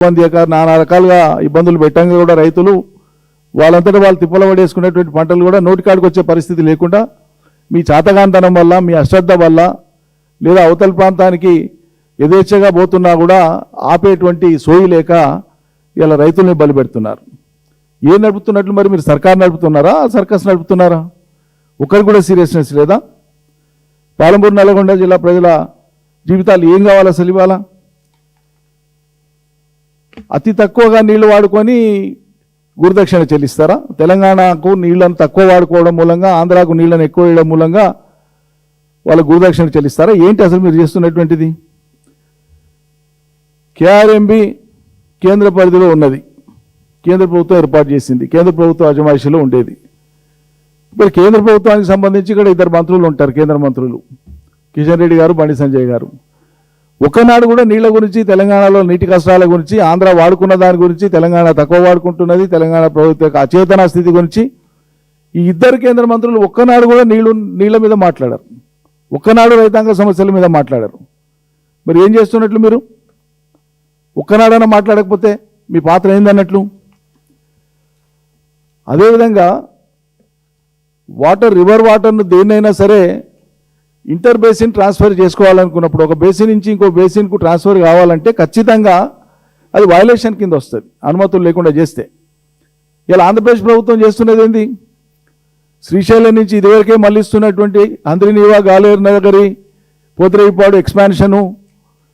నానా రకాలుగా ఇబ్బందులు పెట్టంగా కూడా రైతులు వాళ్ళంతటా వాళ్ళు తిప్పల పడేసుకునేటువంటి పంటలు కూడా నోటికాడికి వచ్చే పరిస్థితి లేకుండా మీ చాతగాంతనం వల్ల మీ అశ్రద్ధ వల్ల లేదా అవతల ప్రాంతానికి యథేచ్ఛగా పోతున్నా కూడా ఆపేటువంటి సోయి లేక ఇలా రైతుల్ని బలి పెడుతున్నారు. ఏం నడుపుతున్నట్లు మరి మీరు సర్కార్ నడుపుతున్నారా సర్కస్ నడుపుతున్నారా? ఒక్కరికి కూడా సీరియస్నెస్ లేదా? పాలమూరు నల్గొండ జిల్లా ప్రజల జీవితాలు ఏం కావాలి అసలు ఇవాళ? అతి తక్కువగా నీళ్లు వాడుకొని గురుదక్షిణ చెల్లిస్తారా? తెలంగాణకు నీళ్లను తక్కువ వాడుకోవడం మూలంగా ఆంధ్రాకు నీళ్లను ఎక్కువ వేయడం మూలంగా వాళ్ళ గురుదక్షిణ చెల్లిస్తారా? ఏంటి అసలు మీరు చేస్తున్నటువంటిది? కేఆర్ఎంబి కేంద్ర పరిధిలో ఉన్నది, కేంద్ర ప్రభుత్వం ఏర్పాటు చేసింది, కేంద్ర ప్రభుత్వ అజమాయిషీలో ఉండేది. ఇప్పుడు కేంద్ర ప్రభుత్వానికి సంబంధించి ఇక్కడ ఇద్దరు మంత్రులు ఉంటారు, కేంద్ర మంత్రులు కిషన్ రెడ్డి గారు, బండి సంజయ్ గారు. ఒకనాడు కూడా నీళ్ల గురించి, తెలంగాణలో నీటి కష్టాల గురించి, ఆంధ్ర వాడుకున్న దాని గురించి, తెలంగాణ తక్కువ వాడుకుంటున్నది, తెలంగాణ ప్రభుత్వ యొక్క అచేతన స్థితి గురించి ఈ ఇద్దరు కేంద్ర మంత్రులు ఒక్కనాడు కూడా నీళ్ల మీద మాట్లాడారు, ఒక్కనాడు రైతాంగ సమస్యల మీద మాట్లాడారు. మరి ఏం చేస్తున్నట్లు మీరు? ఒక్కనాడైనా మాట్లాడకపోతే మీ పాత్ర ఏందన్నట్లు? అదేవిధంగా వాటర్, రివర్ వాటర్ను దేన్నైనా సరే ఇంటర్ బేసిన్ ట్రాన్స్ఫర్ చేసుకోవాలనుకున్నప్పుడు ఒక బేసిన్ నుంచి ఇంకో బేసిన్కు ట్రాన్స్ఫర్ కావాలంటే ఖచ్చితంగా అది వయలేషన్ కింద వస్తుంది, అనుమతులు లేకుండా చేస్తే. ఇలా ఆంధ్రప్రదేశ్ ప్రభుత్వం చేస్తున్నది ఏంది? శ్రీశైలం నుంచి ఇదివరకే మళ్ళిస్తున్నటువంటి అంద్రినీవా, గాలేరు నగరి, పోతిరేవుపాడు ఎక్స్పాన్షను,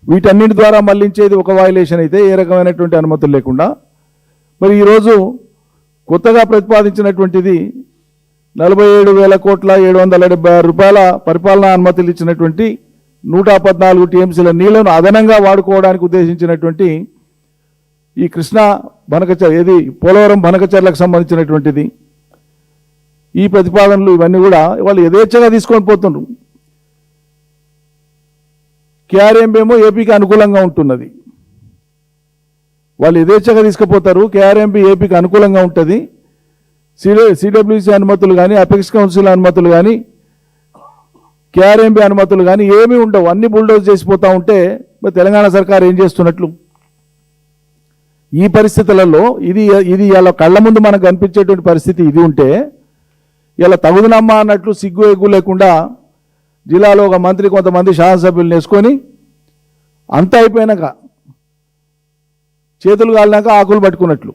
వీటన్నిటి ద్వారా మళ్లించేది ఒక వయలేషన్ అయితే ఏ రకమైనటువంటి అనుమతులు లేకుండా, మరి ఈరోజు కొత్తగా ప్రతిపాదించినటువంటిది 47,776 రూపాయల పరిపాలనా అనుమతులు ఇచ్చినటువంటి 114 టీఎంసీల నీళ్లను అదనంగా వాడుకోవడానికి ఉద్దేశించినటువంటి ఈ కృష్ణా ఏది పోలవరం బనకచర్లకు సంబంధించినటువంటిది. ఈ ప్రతిపాదనలు ఇవన్నీ కూడా వాళ్ళు యథేచ్ఛగా తీసుకొని పోతున్నారు. కేఆర్ఎంబి ఏమో ఏపీకి అనుకూలంగా ఉంటున్నది, వాళ్ళు యథేచ్ఛగా తీసుకుపోతారు. కేఆర్ఎంబి ఏపీకి అనుకూలంగా ఉంటుంది, సిడబ్ల్యూసీ అనుమతులు కానీ, అపెక్స్ కౌన్సిల్ అనుమతులు కానీ, కేఆర్ఎంబి అనుమతులు కానీ ఏమీ ఉండవు, అన్ని బుల్డోజ్ చేసిపోతూ ఉంటే మరి తెలంగాణ సర్కార్ ఏం చేస్తున్నట్లు? ఈ పరిస్థితులలో ఇది ఇలా కళ్ళ ముందు మనకు కనిపించేటువంటి పరిస్థితి ఇది ఉంటే ఇలా తగుదనమ్మా అన్నట్లు సిగ్గు ఎగ్గు లేకుండా జిల్లాలో ఒక మంత్రి కొంతమంది శాసనసభ్యులను వేసుకొని అంతా అయిపోయినాక చేతులు కాలినాక ఆకులు పట్టుకున్నట్లు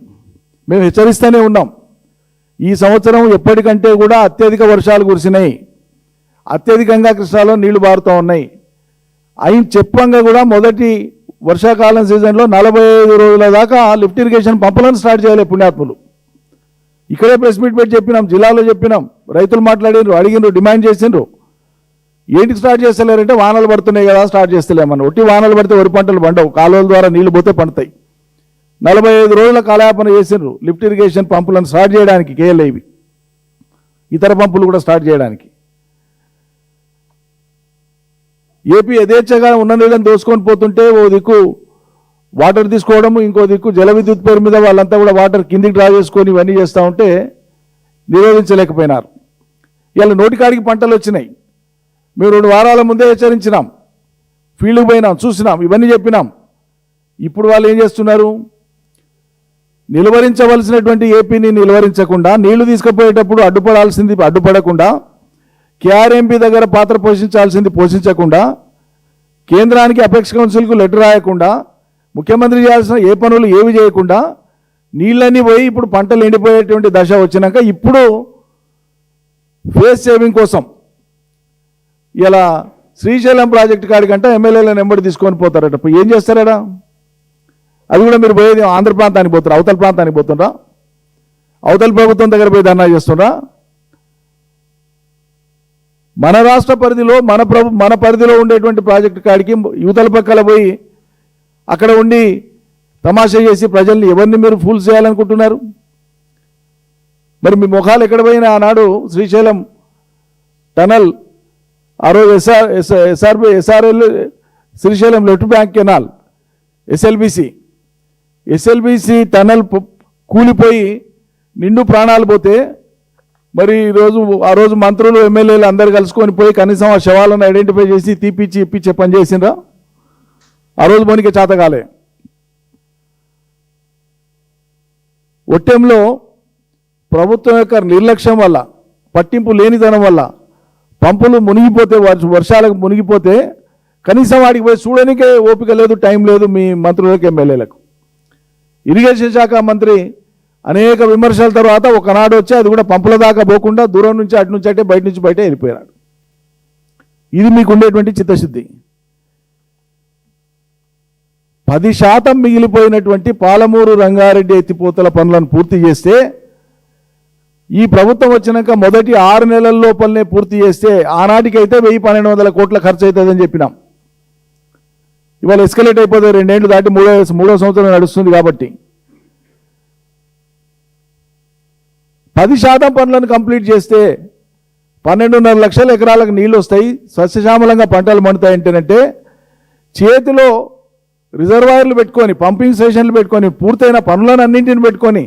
మేము హెచ్చరిస్తూనే ఉన్నాం. ఈ సంవత్సరం ఎప్పటికంటే కూడా అత్యధిక వర్షాలు కురిసినాయి, అత్యధికంగా కృష్ణాలో నీళ్లు బారుతూ ఉన్నాయి. అయిన చెప్పంగా కూడా మొదటి వర్షాకాలం సీజన్లో 45 రోజుల దాకా లిఫ్ట్ ఇరిగేషన్ పంపులను స్టార్ట్ చేయాలి పుణ్యాత్ములు. ఇక్కడే ప్రెస్ మీట్ పెట్టి చెప్పినాం, జిల్లాలో చెప్పినాం, రైతులు మాట్లాడినరు, అడిగినరు, డిమాండ్ చేసిండ్రు. ఏంటికి స్టార్ట్ చేస్తలేరంటే వానలు పడుతున్నాయి కదా స్టార్ట్ చేస్తలేమన్న. ఒట్టి వానలు పడితే వరి పంటలు పండవు, కాలువల ద్వారా నీళ్లు పోతే పండుతాయి. 45 రోజుల కాలయాపన చేసిండ్రు లిఫ్ట్ ఇరిగేషన్ పంపులను స్టార్ట్ చేయడానికి, కేఎల్ఐవి ఇతర పంపులు కూడా స్టార్ట్ చేయడానికి. ఏపీ యథేచ్ఛగా ఉన్న నీళ్ళని దోసుకొని పోతుంటే ఓ దిక్కు వాటర్ తీసుకోవడము, ఇంకో దిక్కు జల విద్యుత్ పేరు మీద వాళ్ళంతా కూడా వాటర్ కిందికి డ్రా చేసుకొని ఇవన్నీ చేస్తూ ఉంటే నిరోధించలేకపోయినారు. ఇలా నోటికాడికి పంటలు వచ్చినాయి. మేము 2 వారాల ముందే హెచ్చరించినాం, ఫీల్డ్కి పోయినాం, చూసినాం, ఇవన్నీ చెప్పినాం. ఇప్పుడు వాళ్ళు ఏం చేస్తున్నారు? నిలువరించవలసినటువంటి ఏపీని నిలువరించకుండా, నీళ్లు తీసుకుపోయేటప్పుడు అడ్డుపడకుండా, కేఆర్ఎంబి దగ్గర పాత్ర పోషించాల్సింది పోషించకుండా, కేంద్రానికి అపెక్స్ కౌన్సిల్కు లెటర్ రాయకుండా, ముఖ్యమంత్రి చేయాల్సిన ఏ పనులు ఏవి చేయకుండా నీళ్ళన్నీ పోయి ఇప్పుడు పంటలు ఎండిపోయేటువంటి దశ వచ్చినాక ఇప్పుడు ఫేస్ సేవింగ్ కోసం ఇలా శ్రీశైలం ప్రాజెక్టు కాడికంటే ఎమ్మెల్యేలను వెంబడి తీసుకొని పోతారట. ఏం చేస్తారట? అది కూడా మీరు పోయేది ఆంధ్ర ప్రాంతానికి పోతారా, అవతల ప్రాంతానికి పోతుండ్రా? అవతల ప్రభుత్వం దగ్గర పోయి ధర్నా చేస్తుండ్రా? మన రాష్ట్ర పరిధిలో మన పరిధిలో ఉండేటువంటి ప్రాజెక్టు కాడికి యువతల పక్కల పోయి అక్కడ ఉండి తమాషా చేసి ప్రజల్ని ఎవరిని మీరు ఫూల్ చేయాలనుకుంటున్నారు? మరి మీ ముఖాలు ఎక్కడ పోయినా ఆనాడు శ్రీశైలం టనల్, ఆ రోజు SRL Srisailam left bank canal, SLBC tunnel కూలిపోయి నిండు ప్రాణాలు పోతే మరి ఆ రోజు మంత్రులు ఎమ్మెల్యేలు అందరు కలుసుకొని పోయి కనీసం ఆ శవాలను ఐడెంటిఫై చేసి తీపిచ్చి ఇప్పించే పని చేసిండ్రా? ఆ రోజు పోనీకే చేత కాలే. ఒట్టెంలో ప్రభుత్వం యొక్క నిర్లక్ష్యం వల్ల, పట్టింపు లేనితనం వల్ల పంపులు మునిగిపోతే, వర్షాలకు మునిగిపోతే కనీసం వాడికి పోయి చూడడానికే ఓపిక లేదు, టైం లేదు మీ మంత్రులకు, ఎమ్మెల్యేలకు. ఇరిగేషన్ శాఖ మంత్రి అనేక విమర్శల తర్వాత ఒకనాడు వచ్చి అది కూడా పంపుల దాకా పోకుండా దూరం నుంచి అటు నుంచి అంటే బయట నుంచి బయట వెళ్ళిపోయాడు. ఇది మీకు ఉండేటువంటి చిత్తశుద్ధి. 10% మిగిలిపోయినటువంటి పాలమూరు రంగారెడ్డి ఎత్తిపోతల పనులను పూర్తి చేస్తే, ఈ ప్రభుత్వం వచ్చినాక మొదటి 6 నెలల లోపలనే పూర్తి చేస్తే ఆనాటికైతే 1,000-1,200 కోట్ల ఖర్చు అవుతుందని చెప్పినాం. ఇవాళ ఎస్కలేట్ అయిపోతే 2 ఏళ్ళు దాటి మూడో సంవత్సరం నడుస్తుంది. కాబట్టి 10% పనులను కంప్లీట్ చేస్తే 12.5 లక్షల ఎకరాలకు నీళ్లు వస్తాయి, సస్యశ్యామలంగా పంటలు పండుతాయంటేనంటే చేతిలో రిజర్వాయర్లు పెట్టుకొని, పంపింగ్ స్టేషన్లు పెట్టుకొని, పూర్తయిన పనులను అన్నింటిని పెట్టుకొని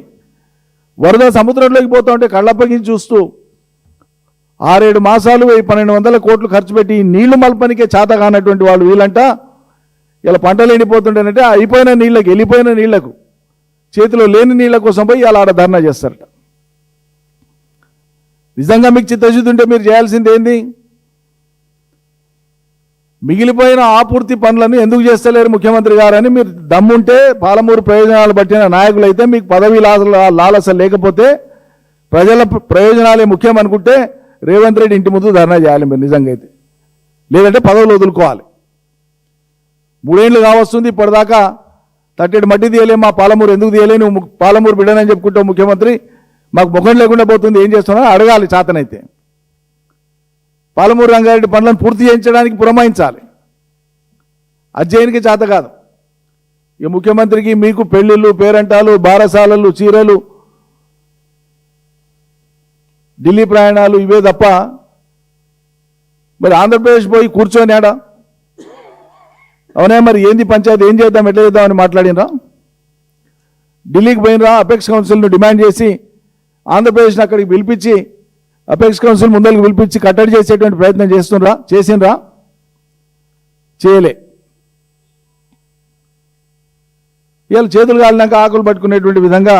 వరద సముద్రంలోకి పోతా ఉంటే కళ్ళప్పగించి చూస్తూ 6-7 మాసాలు 1,200 కోట్లు ఖర్చు పెట్టి నీళ్లు మల్పనికే చేత కానటువంటి వాళ్ళు వీళ్ళంట ఇలా పంటలు ఎండిపోతుంటేనంటే అయిపోయిన నీళ్ళకి, వెళ్ళిపోయిన నీళ్లకు, చేతిలో లేని నీళ్ల కోసం పోయి ఇలా ఆడ ధర్నా చేస్తారట. నిజంగా మీకు చిత్తశుద్ధి ఉంటే మీరు చేయాల్సింది ఏంది? మిగిలిపోయిన ఆపూర్తి పనులను ఎందుకు చేస్తలేరు ముఖ్యమంత్రి గారు అని మీరు దమ్ముంటే, పాలమూరు ప్రయోజనాలు పట్టిన నాయకులైతే, మీకు పదవి లాలస లేకపోతే, ప్రజల ప్రయోజనాలే ముఖ్యం అనుకుంటే రేవంత్ రెడ్డి ఇంటి ముందు ధర్నా చేయాలి మీరు నిజంగా అయితే. లేదంటే పదవులు వదులుకోవాలి. 3 ఏళ్ళు కావస్తుంది, ఇప్పటిదాకా తట్టెడు మట్టి తీయలే, మా పాలమూరు ఎందుకు తీయలే, నువ్వు పాలమూరు బిడ్డనని చెప్పుకుంటావు ముఖ్యమంత్రి, మాకు ముఖం లేకుండా పోతుంది, ఏం చేస్తున్నావు అడగాలి చేతనైతే. పాలమూరు రంగారెడ్డి పనులను పూర్తి చేయించడానికి పురమాయించాలి. అధ్యయనికి చేత కాదు. ఈ ముఖ్యమంత్రికి మీకు పెళ్లిళ్ళు, పేరంటాలు, బారసాలలు, చీరలు, ఢిల్లీ ప్రయాణాలు ఇవే తప్ప మరి ఆంధ్రప్రదేశ్ పోయి కూర్చొని ఆడ అవునే మరి ఏంది పంచాయతీ, ఏం చేద్దాం, ఎట్లా చేద్దామని మాట్లాడినరా? ఢిల్లీకి పోయినరా? అపెక్స్ కౌన్సిల్ను డిమాండ్ చేసి ఆంధ్రప్రదేశ్ని అక్కడికి పిలిపించి, అపెక్స్ కౌన్సిల్ ముందరికి పిలిపించి కట్టడి చేసేటువంటి ప్రయత్నం చేసిండ్రా? చేయలే. ఇవాళ చేతులు కాలినాక ఆకులు పట్టుకునేటువంటి విధంగా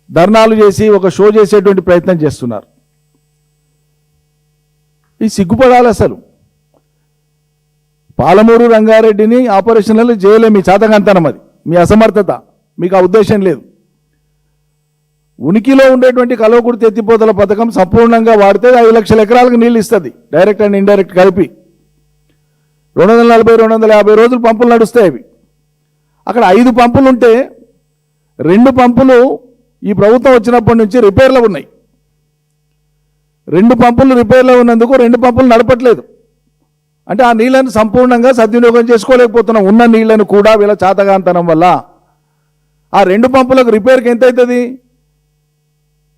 ధర్నాలు చేసి ఒక షో చేసేటువంటి ప్రయత్నం చేస్తున్నారు. ఈ సిగ్గుపడాలి అసలు. పాలమూరు రంగారెడ్డిని ఆపరేషన్లు చేయలే, మీ చేతకంతనం, అది మీ అసమర్థత, మీకు ఆ ఉద్దేశం లేదు. ఉనికిలో ఉండేటువంటి కల్వకుర్తి ఎత్తిపోతల పథకం సంపూర్ణంగా వాడితే 5 లక్షల ఎకరాలకు నీళ్ళు ఇస్తుంది, డైరెక్ట్ అండ్ ఇండైరెక్ట్ కలిపి. 240-250 రోజులు పంపులు నడుస్తాయి. అవి అక్కడ 5 పంపులు ఉంటే 2 పంపులు ఈ ప్రభుత్వం వచ్చినప్పటి నుంచి రిపేర్లో ఉన్నాయి. 2 పంపులు రిపేర్లో ఉన్నందుకు 2 పంపులు నడపట్లేదు. అంటే ఆ నీళ్లను సంపూర్ణంగా సద్వినియోగం చేసుకోలేకపోతున్నాం. ఉన్న నీళ్లను కూడా వీళ్ళ చేతగాంతనం వల్ల. ఆ 2 పంపులకు రిపేర్కి ఎంత అవుతుంది?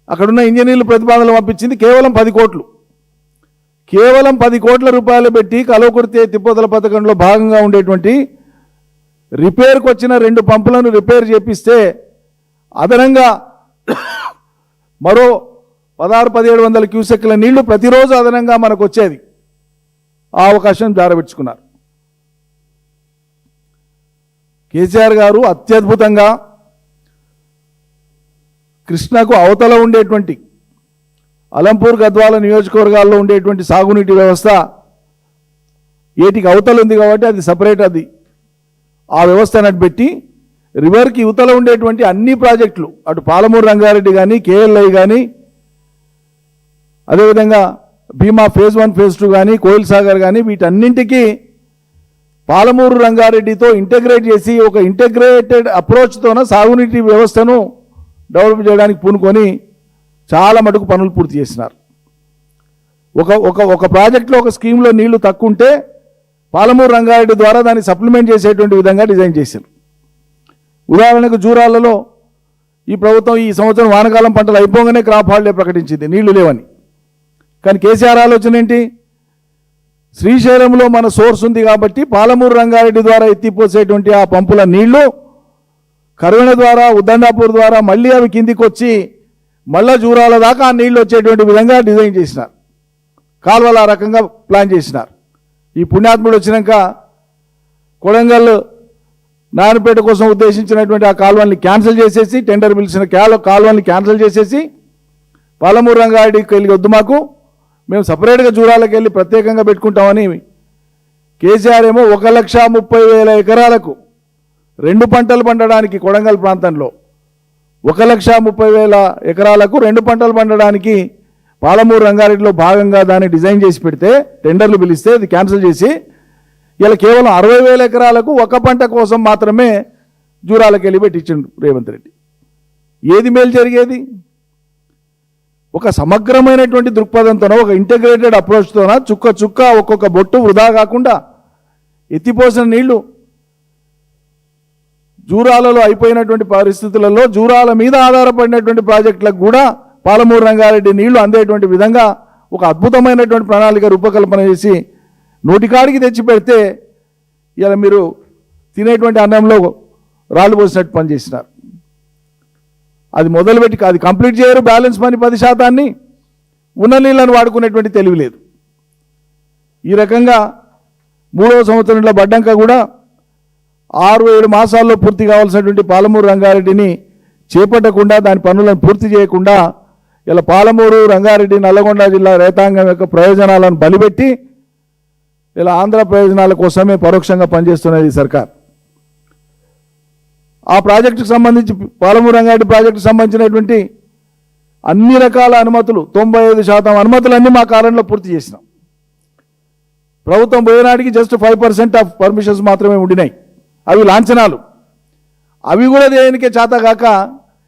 అక్కడున్న ఇంజనీర్లు ప్రతిపాదనలు పంపించింది కేవలం 10 కోట్లు. కేవలం 10 కోట్ల రూపాయలు పెట్టి కల్వకుర్తి ఎత్తిపోతల పథకంలో భాగంగా ఉండేటువంటి రిపేర్కి వచ్చిన 2 పంపులను రిపేర్ చేపిస్తే అదనంగా మరో 1600-1700 క్యూసెక్ల నీళ్లు ప్రతిరోజు అదనంగా మనకు వచ్చేది. ఆ అవకాశం జారబెట్టుకున్నారు. కేసీఆర్ గారు అత్యద్భుతంగా కృష్ణకు అవతల ఉండేటువంటి అలంపూర్, గద్వాల నియోజకవర్గాల్లో ఉండేటువంటి సాగునీటి వ్యవస్థ ఏటికి అవతల ఉంది కాబట్టి అది సపరేట్, అది ఆ వ్యవస్థ నడిపెట్టి రివర్కి యువతల ఉండేటువంటి అన్ని ప్రాజెక్టులు, అటు పాలమూరు రంగారెడ్డి కానీ, కేఎల్ఐ కానీ, అదేవిధంగా భీమా ఫేజ్ 1 ఫేజ్ 2 కానీ, కోయిల్ సాగర్ కానీ, వీటన్నింటికీ పాలమూరు రంగారెడ్డితో ఇంటగ్రేట్ చేసి ఒక ఇంటగ్రేటెడ్ అప్రోచ్తోన సాగునీటి వ్యవస్థను డెవలప్ చేయడానికి పూనుకొని చాలా మటుకు పనులు పూర్తి చేసినారు. ఒక ప్రాజెక్టులో ఒక స్కీమ్లో నీళ్లు తక్కువ ఉంటే పాలమూరు రంగారెడ్డి ద్వారా దాన్ని సప్లిమెంట్ చేసేటువంటి విధంగా డిజైన్ చేశారు. ఉదాహరణకు జూరాలలో ఈ ప్రభుత్వం ఈ సంవత్సరం వానకాలం పంటలు అయిపోగానే క్రాప్ హాలిడే ప్రకటించింది, నీళ్లు లేవని. కానీ కేసీఆర్ ఆలోచన ఏంటి? శ్రీశైలంలో మన సోర్స్ ఉంది కాబట్టి పాలమూరు రంగారెడ్డి ద్వారా ఎత్తిపోసేటువంటి ఆ పంపుల నీళ్లు కరువెన ద్వారా, ఉద్దండాపూర్ ద్వారా మళ్ళీ అవి కిందికి వచ్చి మళ్ళా జూరాల దాకా ఆ నీళ్లు వచ్చేటువంటి విధంగా డిజైన్ చేసినారు. కాలువలు ఆ రకంగా ప్లాన్ చేసినారు. ఈ పుణ్యాత్ముడు వచ్చినాక కొడంగల్ నారాయణపేట కోసం ఉద్దేశించినటువంటి ఆ కాలువల్ని క్యాన్సిల్ చేసేసి, టెండర్ పిలిచిన కాలువల్ని క్యాన్సిల్ చేసేసి, పాలమూరు రంగారెడ్డికి వెళ్ళి వద్దు, మాకు మేము సపరేట్గా జూరాలకు వెళ్ళి ప్రత్యేకంగా పెట్టుకుంటామని కేసీఆర్ ఏమో 1,30,000 ఎకరాలకు 2 పంటలు పండడానికి కొడంగల్ ప్రాంతంలో 1,30,000 ఎకరాలకు 2 పంటలు పండడానికి పాలమూరు రంగారెడ్డిలో భాగంగా దాన్ని డిజైన్ చేసి పెడితే, టెండర్లు పిలిస్తే అది క్యాన్సిల్ చేసి ఇలా కేవలం 60,000 ఎకరాలకు ఒక పంట కోసం మాత్రమే జూరాలకు వెళ్ళి పెట్టించిండు రేవంత్ రెడ్డి. ఏది మేలు జరిగేది? ఒక సమగ్రమైనటువంటి దృక్పథంతోనో, ఒక ఇంటిగ్రేటెడ్ అప్రోచ్తోనో చుక్క చుక్క ఒక్కొక్క బొట్టు వృధా కాకుండా ఎత్తిపోసిన నీళ్లు జూరాలలో అయిపోయినటువంటి పరిస్థితులలో జూరాల మీద ఆధారపడినటువంటి ప్రాజెక్టులకు కూడా పాలమూరు రంగారెడ్డి నీళ్లు అందేటువంటి విధంగా ఒక అద్భుతమైనటువంటి ప్రణాళిక రూపకల్పన చేసి నోటికాడికి తెచ్చి పెడితే ఇలా మీరు తినేటువంటి అన్నంలో రాళ్ళు పోసినట్టు పనిచేసినారు. అది మొదలుపెట్టి అది కంప్లీట్ చేయరు. బ్యాలెన్స్ మనీ 10% ఉన్న నీళ్ళను వాడుకునేటువంటి తెలివి లేదు. ఈ రకంగా 3వ సంవత్సరంలో పడ్డాక కూడా 6-7 మాసాల్లో పూర్తి కావాల్సినటువంటి పాలమూరు రంగారెడ్డిని చేపట్టకుండా, దాని పనులను పూర్తి చేయకుండా ఇలా పాలమూరు రంగారెడ్డి నల్లగొండ జిల్లా రైతాంగం యొక్క ప్రయోజనాలను బలిపెట్టి ఇలా ఆంధ్ర ప్రయోజనాల కోసమే పరోక్షంగా పనిచేస్తున్నది ఈ సర్కార్. ఆ ప్రాజెక్టుకు సంబంధించి, పాలమూరు రంగారెడ్డి ప్రాజెక్టుకు సంబంధించినటువంటి అన్ని రకాల అనుమతులు 95% అనుమతులన్నీ మా కాలంలో పూర్తి చేసినాం. ప్రభుత్వం పోయినాటికి జస్ట్ 5% ఆఫ్ పర్మిషన్స్ మాత్రమే ఉండినాయి. అవి లాంఛనాలు. అవి కూడా దేనికే చేత కాక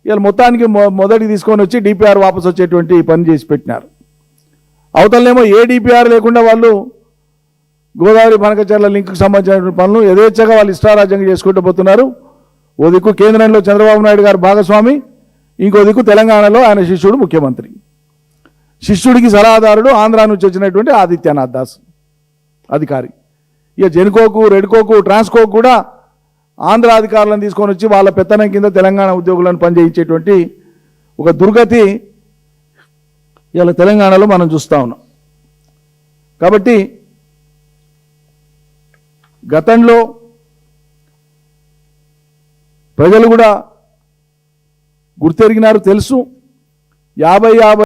ఇలా మొత్తానికి మొదటికి తీసుకొని వచ్చి డిపిఆర్ వాపసు వచ్చేటువంటి పని చేసి పెట్టినారు. అవతలనేమో ఏ డిపిఆర్ లేకుండా వాళ్ళు గోదావరి పనకచర్ల లింక్కి సంబంధించినటువంటి పనులు యథేచ్ఛగా వాళ్ళు ఇష్టారాజ్యంగా చేసుకుంటూ పోతున్నారు. ఓ దిక్కు కేంద్రంలో చంద్రబాబు నాయుడు గారు భాగస్వామి, ఇంకో దిక్కు తెలంగాణలో ఆయన శిష్యుడు ముఖ్యమంత్రి. శిష్యుడికి సలహాదారుడు ఆంధ్ర నుంచి వచ్చినటువంటి ఆదిత్యనాథ్ దాస్ అధికారి. ఇక జెన్కోకు, రెడ్కోకు, ట్రాన్స్కోకు కూడా ఆంధ్ర అధికారులను తీసుకొని వచ్చి వాళ్ళ పెత్తనం కింద తెలంగాణ ఉద్యోగులను పనిచేయించేటువంటి ఒక దుర్గతి ఇలా తెలంగాణలో మనం చూస్తూ ఉన్నాం. కాబట్టి గతంలో ప్రజలు కూడా గుర్తెరిగినారు, తెలుసు. 50